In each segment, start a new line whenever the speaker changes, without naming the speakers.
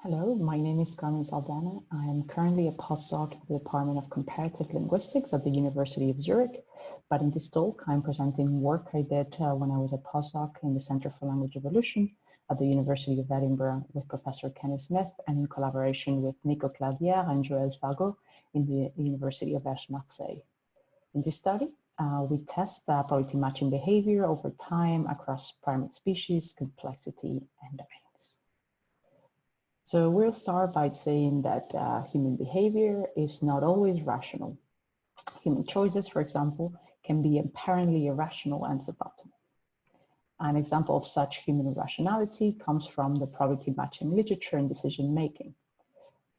Hello, my name is Carmen Saldana. I am currently a postdoc at the Department of Comparative Linguistics at the University of Zurich. But in this talk, I'm presenting work I did when I was a postdoc in the Center for Language Evolution at the University of Edinburgh with Professor Kenny Smith and in collaboration with Nico Claudière and Joël Fago in the University of Aix-Marseille. In this study, we test probability matching behavior over time across primate species, complexity, and domains. So we'll start by saying that human behavior is not always rational. Human choices, for example, can be apparently irrational and suboptimal. An example of such human irrationality comes from the probability matching literature in decision making.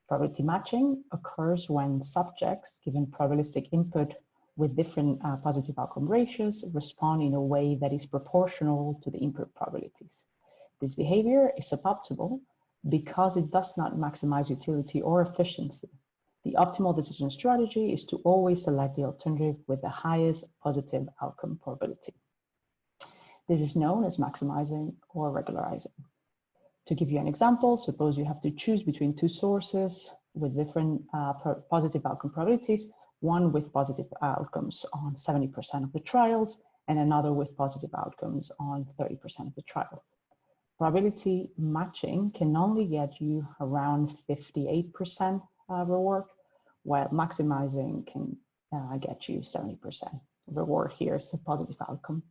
Probability matching occurs when subjects given probabilistic input with different positive outcome ratios respond in a way that is proportional to the input probabilities. This behavior is suboptimal because it does not maximize utility or efficiency. The optimal decision strategy is to always select the alternative with the highest positive outcome probability. This is known as maximizing or regularising. To give you an example, suppose you have to choose between two sources with different positive outcome probabilities, one with positive outcomes on 70% of the trials and another with positive outcomes on 30% of the trials. Probability matching can only get you around 58% reward, while maximizing can get you 70%. Reward here is a positive outcome.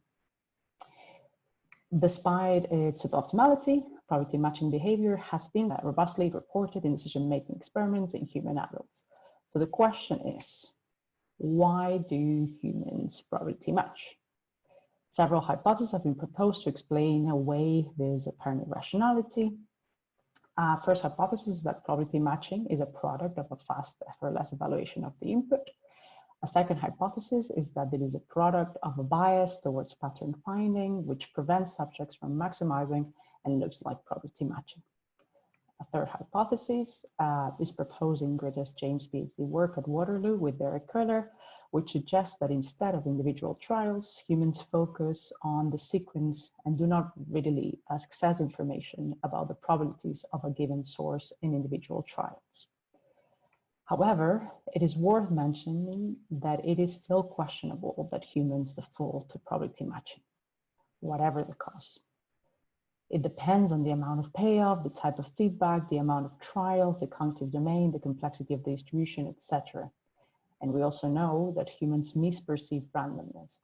Despite its suboptimality, probability matching behavior has been robustly reported in decision-making experiments in human adults. So the question is, why do humans probability match? Several hypotheses have been proposed to explain away this apparent irrationality. First hypothesis is that probability matching is a product of a fast, effortless evaluation of the input. A second hypothesis is that it is a product of a bias towards pattern finding, which prevents subjects from maximizing and looks like probability matching. A third hypothesis is proposed in Greta's James PhD work at Waterloo with Derek Köhler, which suggests that instead of individual trials, humans focus on the sequence and do not readily access information about the probabilities of a given source in individual trials. However, it is worth mentioning that it is still questionable that humans default to probability matching, whatever the cause. It depends on the amount of payoff, the type of feedback, the amount of trials, the cognitive domain, the complexity of the distribution, etc. And we also know that humans misperceive randomness.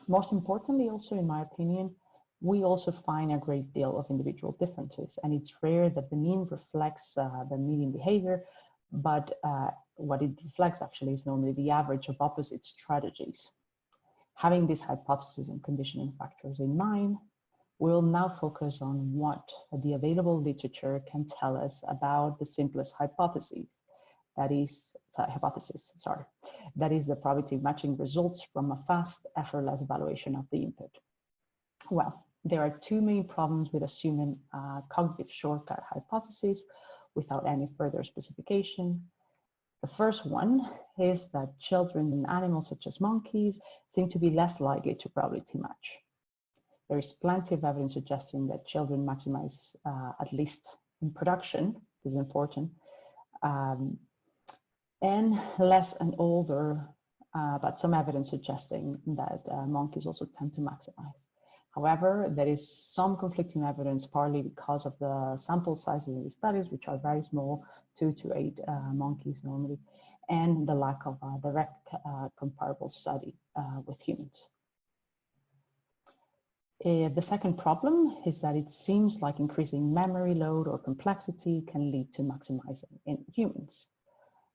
Most importantly, also in my opinion, we also find a great deal of individual differences, and it's rare that the mean reflects the median behavior, but what it reflects actually is normally the average of opposite strategies. Having this hypothesis and conditioning factors in mind, we'll now focus on what the available literature can tell us about the simplest hypothesis. That is the probability matching results from a fast, effortless evaluation of the input. Well, there are two main problems with assuming a cognitive shortcut hypothesis without any further specification. The first one is that children in animals such as monkeys seem to be less likely to probability match. There is plenty of evidence suggesting that children maximize, at least in production, this is important, and less and older, but some evidence suggesting that monkeys also tend to maximize. However, there is some conflicting evidence, partly because of the sample sizes in the studies, which are very small, 2 to 8 monkeys normally, and the lack of a direct comparable study with humans. The second problem is that it seems like increasing memory load or complexity can lead to maximizing in humans.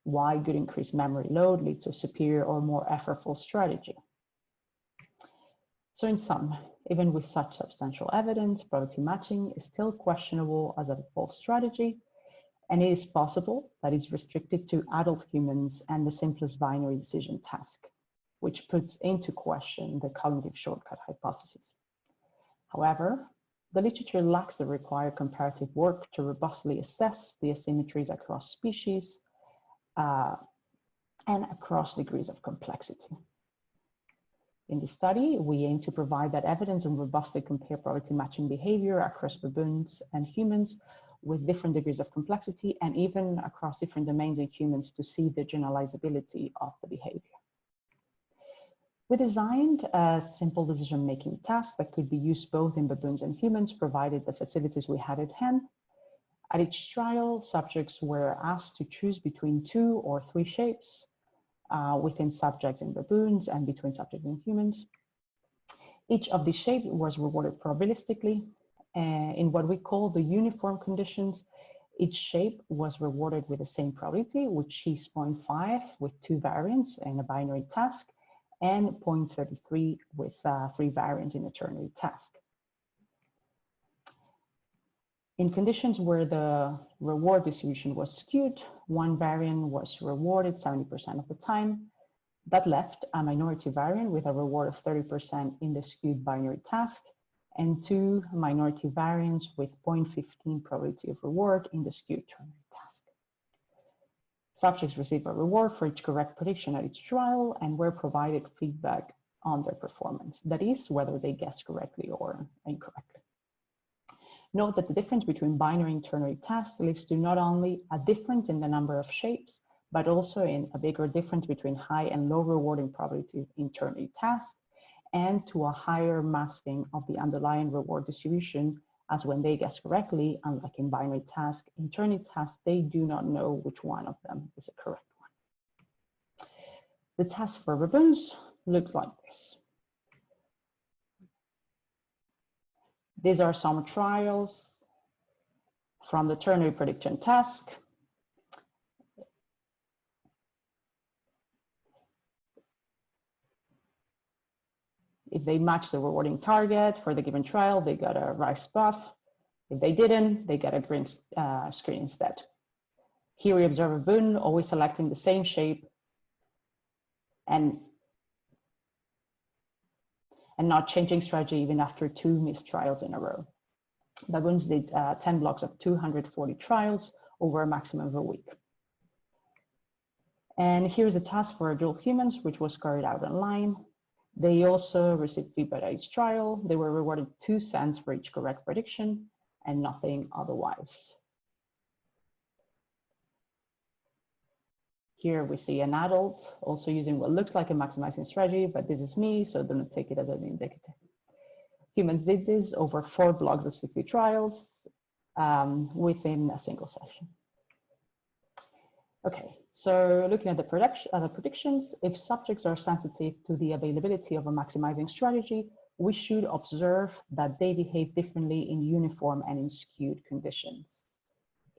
Why could increased memory load lead to a superior or more effortful strategy? So in sum, even with such substantial evidence, probability matching is still questionable as a default strategy, and it is possible that it's restricted to adult humans and the simplest binary decision task, which puts into question the cognitive shortcut hypothesis. However, the literature lacks the required comparative work to robustly assess the asymmetries across species and across degrees of complexity. In this study, we aim to provide that evidence and robustly compare probability matching behavior across baboons and humans with different degrees of complexity and even across different domains in humans to see the generalizability of the behavior. We designed a simple decision-making task that could be used both in baboons and humans, provided the facilities we had at hand. At each trial, subjects were asked to choose between 2 or 3 shapes within subjects in baboons and between subjects in humans. Each of these shapes was rewarded probabilistically. In what we call the uniform conditions, each shape was rewarded with the same probability, which is 0.5 with 2 variants in a binary task, and 0.33 with 3 variants in a ternary task. In conditions where the reward distribution was skewed, 1 variant was rewarded 70% of the time. That left a minority variant with a reward of 30% in the skewed binary task, and 2 minority variants with 0.15 probability of reward in the skewed ternary task. Subjects receive a reward for each correct prediction at each trial and were provided feedback on their performance, that is, whether they guessed correctly or incorrectly. Note that the difference between binary and ternary tasks leads to not only a difference in the number of shapes, but also in a bigger difference between high and low rewarding probability in ternary tasks, and to a higher masking of the underlying reward distribution, as when they guess correctly, unlike in binary tasks, in ternary tasks, they do not know which one of them is a correct one. The task for baboons looks like this. These are some trials from the ternary prediction task. If they match the rewarding target for the given trial, they got a rice buff. If they didn't, they get a green screen instead. Here we observe a baboon always selecting the same shape and not changing strategy even after 2 missed trials in a row. Baboons did 10 blocks of 240 trials over a maximum of a week. And here's a task for adult humans, which was carried out online. They also received feedback at each trial. They were rewarded 2 cents for each correct prediction and nothing otherwise. Here we see an adult also using what looks like a maximizing strategy, but this is me, so do not take it as an indicative. Humans did this over 4 blocks of 60 trials within a single session. Okay, so looking at the predictions, if subjects are sensitive to the availability of a maximizing strategy, we should observe that they behave differently in uniform and in skewed conditions.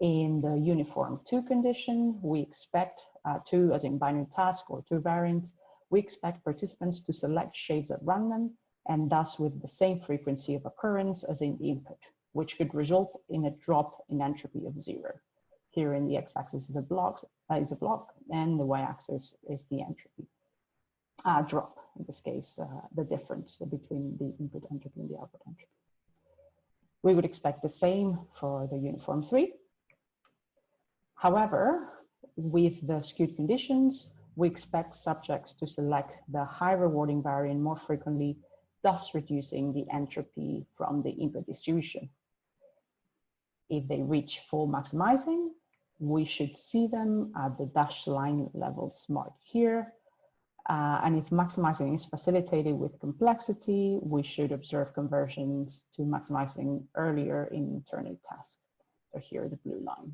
In the uniform 2 condition, we expect 2 as in binary task or 2 variants, we expect participants to select shapes at random and thus with the same frequency of occurrence as in the input, which could result in a drop in entropy of 0. Here in the x-axis is a block, and the y-axis is the entropy drop. In this case, the difference between the input entropy and the output entropy. We would expect the same for the uniform 3. However, with the skewed conditions, we expect subjects to select the high rewarding variant more frequently, thus reducing the entropy from the input distribution. If they reach full maximizing, we should see them at the dashed line levels marked here. And if maximizing is facilitated with complexity, we should observe conversions to maximizing earlier in ternary task. So here, the blue line.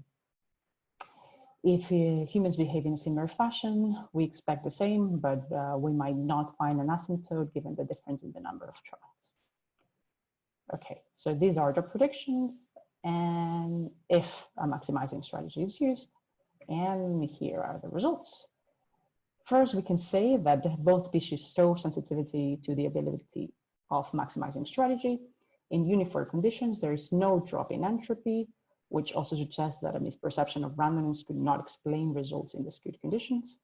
If humans behave in a similar fashion, we expect the same, but we might not find an asymptote given the difference in the number of trials. Okay, so these are the predictions, and if a maximizing strategy is used, and here are the results. First, we can say that both species show sensitivity to the availability of maximizing strategy. In uniform conditions, there is no drop in entropy, which also suggests that a misperception of randomness could not explain results in the skewed conditions.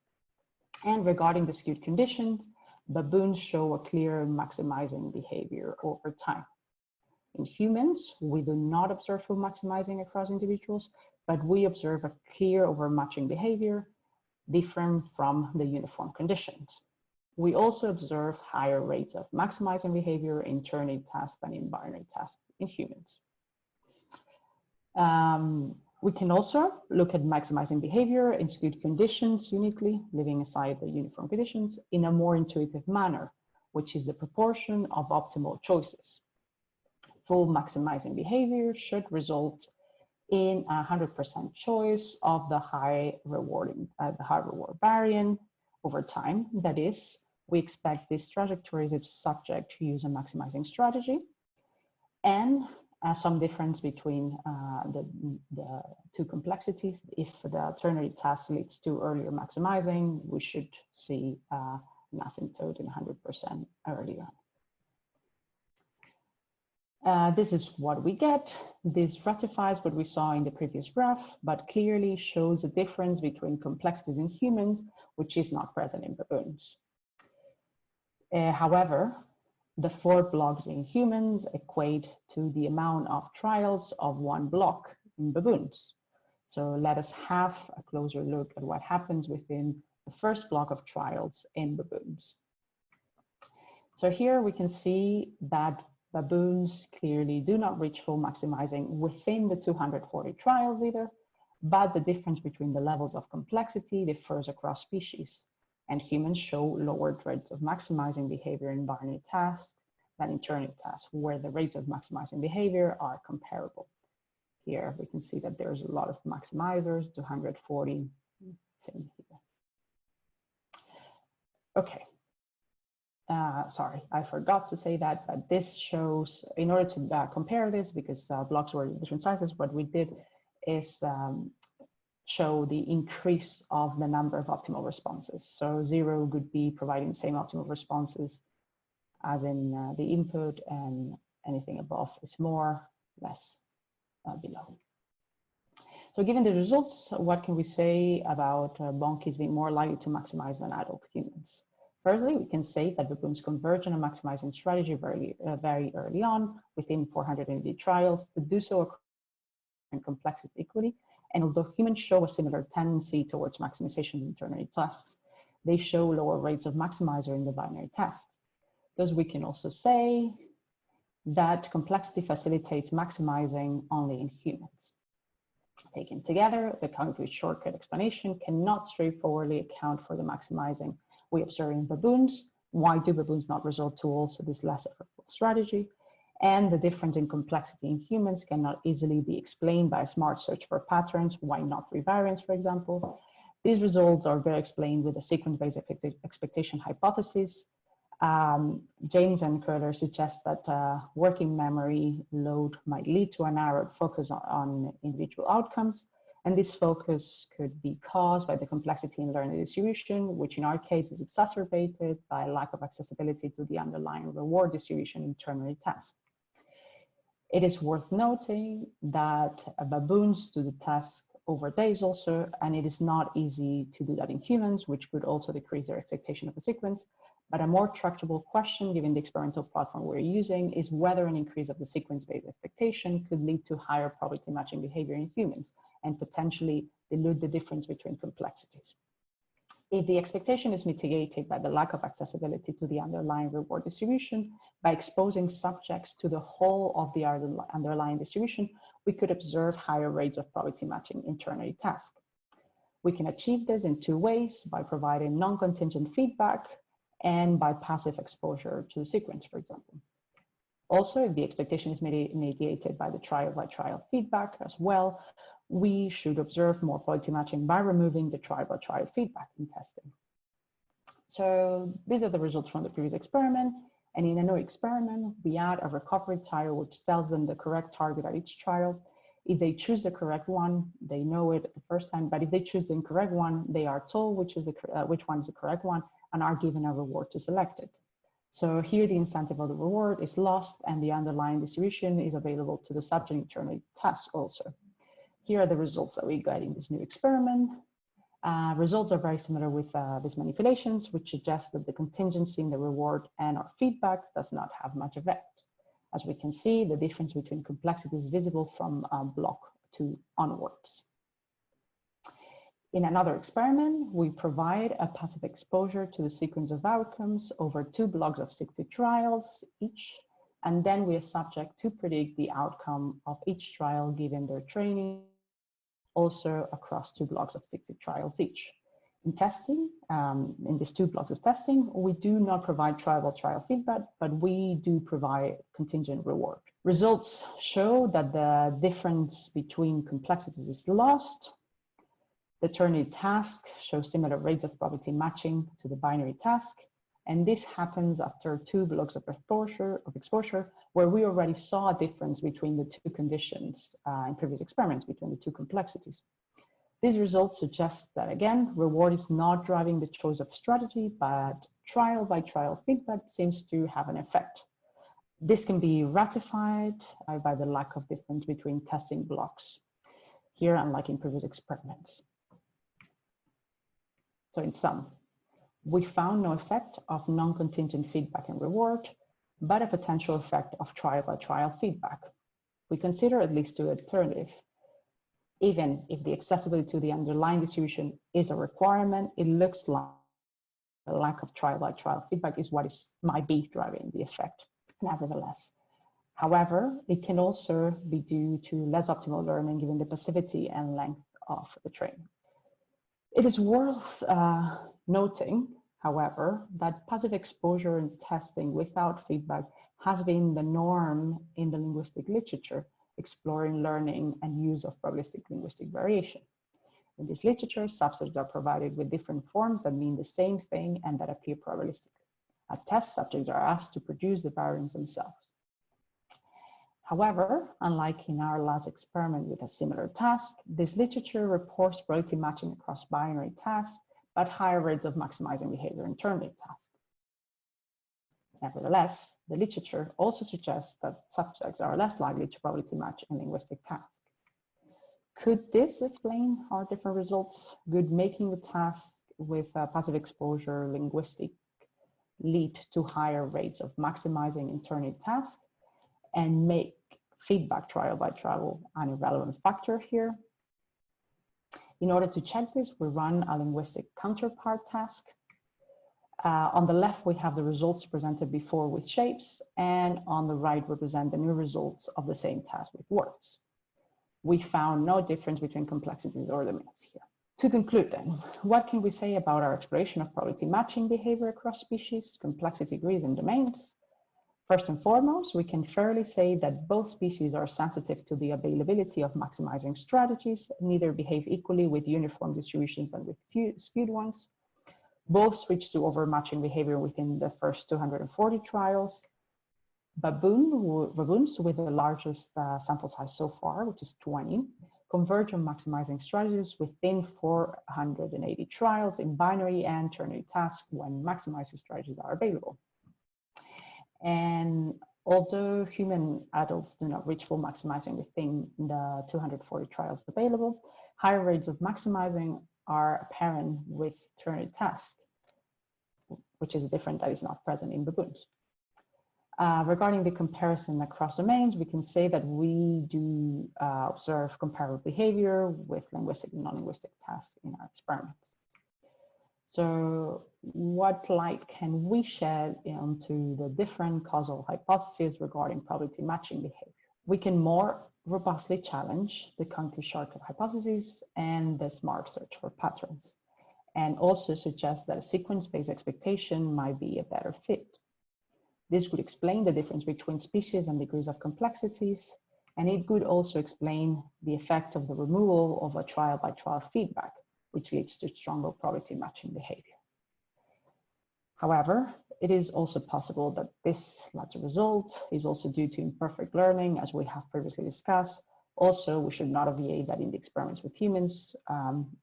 And regarding the skewed conditions, baboons show a clear maximizing behavior over time. In humans, we do not observe full maximizing across individuals, but we observe a clear overmatching behavior different from the uniform conditions. We also observe higher rates of maximizing behavior in ternary tasks than in binary tasks in humans. We can also look at maximizing behavior in skewed conditions uniquely, leaving aside the uniform conditions, in a more intuitive manner, which is the proportion of optimal choices. Full maximizing behavior should result in 100% choice of the high reward variant over time. That is, we expect this trajectory is subject to use a maximizing strategy, and some difference between the two complexities. If the ternary task leads to earlier maximizing, we should see an asymptote in 100% earlier. This is what we get. This ratifies what we saw in the previous graph, but clearly shows a difference between complexities in humans, which is not present in baboons. However, the 4 blocks in humans equate to the amount of trials of 1 block in baboons. So let us have a closer look at what happens within the first block of trials in baboons. So here we can see that baboons clearly do not reach full maximizing within the 240 trials either, but the difference between the levels of complexity differs across species, and humans show lowered rates of maximizing behavior in binary tasks than in ternary tasks, where the rates of maximizing behavior are comparable. Here we can see that there's a lot of maximizers, 240, same here. Okay. Sorry, I forgot to say that, but this shows, in order to compare this, because blocks were different sizes, what we did is show the increase of the number of optimal responses. So 0 would be providing the same optimal responses as in the input, and anything above is more, less below. So given the results, what can we say about monkeys being more likely to maximize than adult humans? Firstly, we can say that baboons converge on a maximizing strategy very early on, within 480 trials, to do so in complexity equally. And although humans show a similar tendency towards maximization in ternary tasks, they show lower rates of maximizer in the binary task. Thus, we can also say that complexity facilitates maximizing only in humans. Taken together, the cognitive shortcut explanation cannot straightforwardly account for the maximizing we observe in baboons. Why do baboons not resort to also this less effective strategy? And the difference in complexity in humans cannot easily be explained by a smart search for patterns. Why not revariance, for example? These results are better explained with a sequence-based expectation hypothesis. James and Curler suggest that working memory load might lead to a narrowed focus on individual outcomes. And this focus could be caused by the complexity in learning distribution, which in our case is exacerbated by a lack of accessibility to the underlying reward distribution in ternary tasks. It is worth noting that baboons do the task over days also, and it is not easy to do that in humans, which could also decrease their expectation of a sequence. But a more tractable question, given the experimental platform we're using, is whether an increase of the sequence-based expectation could lead to higher probability matching behavior in humans and potentially dilute the difference between complexities. If the expectation is mitigated by the lack of accessibility to the underlying reward distribution, by exposing subjects to the whole of the underlying distribution, we could observe higher rates of probability matching in ternary tasks. We can achieve this in 2 ways: by providing non-contingent feedback and by passive exposure to the sequence, for example. Also, if the expectation is mediated by the trial-by-trial feedback as well, we should observe more probability matching by removing the trial-by-trial feedback in testing. So these are the results from the previous experiment. And in a new experiment, we add a recovery tile which tells them the correct target at each trial. If they choose the correct one, they know it the first time. But if they choose the incorrect one, they are told which one is the correct one and are given a reward to select it. So here the incentive of the reward is lost and the underlying distribution is available to the subject in ternary task also. Here are the results that we got in this new experiment. Results are very similar with these manipulations, which suggest that the contingency in the reward and our feedback does not have much effect. As we can see, the difference between complexity is visible from block 2 onwards. In another experiment, we provide a passive exposure to the sequence of outcomes over 2 blocks of 60 trials each. And then we are subject to predict the outcome of each trial given their training, also across 2 blocks of 60 trials each. In testing, in these 2 blocks of testing, we do not provide trial-by-trial feedback, but we do provide contingent reward. Results show that the difference between complexities is lost. The ternary task shows similar rates of probability matching to the binary task. And this happens after 2 blocks of exposure, where we already saw a difference between the 2 conditions in previous experiments between the 2 complexities. These results suggest that, again, reward is not driving the choice of strategy, but trial-by-trial feedback seems to have an effect. This can be ratified by the lack of difference between testing blocks here, unlike in previous experiments. So in sum, we found no effect of non-contingent feedback and reward, but a potential effect of trial-by-trial feedback. We consider at least 2 alternatives. Even if the accessibility to the underlying distribution is a requirement, it looks like the lack of trial-by-trial feedback is what might be driving the effect, nevertheless. However, it can also be due to less optimal learning given the passivity and length of the training. It is worth noting, however, that passive exposure and testing without feedback has been the norm in the linguistic literature, exploring learning and use of probabilistic linguistic variation. In this literature, subsets are provided with different forms that mean the same thing and that appear probabilistic. At test, subjects are asked to produce the variants themselves. However, unlike in our last experiment with a similar task, this literature reports probability matching across binary tasks, but higher rates of maximizing behavior in ternary tasks. Nevertheless, the literature also suggests that subjects are less likely to probability match in linguistic tasks. Could this explain our different results? Could making the task with passive exposure linguistic lead to higher rates of maximizing in ternary tasks and make feedback trial-by-trial an irrelevant factor here? In order to check this, we run a linguistic counterpart task. On the left, we have the results presented before with shapes, and on the right represent the new results of the same task with words. We found no difference between complexities or domains here. To conclude then, what can we say about our exploration of probability matching behavior across species, complexity degrees, and domains? First and foremost, we can fairly say that both species are sensitive to the availability of maximizing strategies, neither behave equally with uniform distributions than with skewed ones. Both switch to overmatching behavior within the first 240 trials. Baboons, with the largest sample size so far, which is 20, converge on maximizing strategies within 480 trials in binary and ternary tasks when maximizing strategies are available. And although human adults do not reach full maximizing within the 240 trials available, higher rates of maximizing are apparent with ternary tasks, which is different that is not present in baboons. Regarding the comparison across domains, we can say that we do observe comparable behavior with linguistic and non-linguistic tasks in our experiments. So what light can we shed into the different causal hypotheses regarding probability matching behavior? We can more robustly challenge the concrete shortcut hypothesis and the smart search for patterns, and also suggest that a sequence-based expectation might be a better fit. This would explain the difference between species and degrees of complexities, and it could also explain the effect of the removal of a trial-by-trial feedback, which leads to stronger probability matching behavior. However, it is also possible that this latter result is also due to imperfect learning, as we have previously discussed. Also, we should not obviate that in the experiments with humans,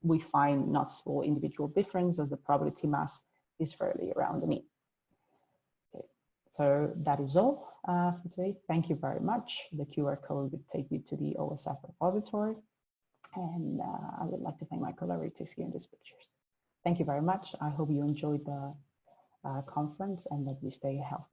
we find noticeable individual difference as the probability mass is fairly around the mean. Okay, so that is all for today. Thank you very much. The QR code would take you to the OSF repository. And I would like to thank my collaborators here in these pictures. Thank you very much. I hope you enjoyed the conference and that you stay healthy.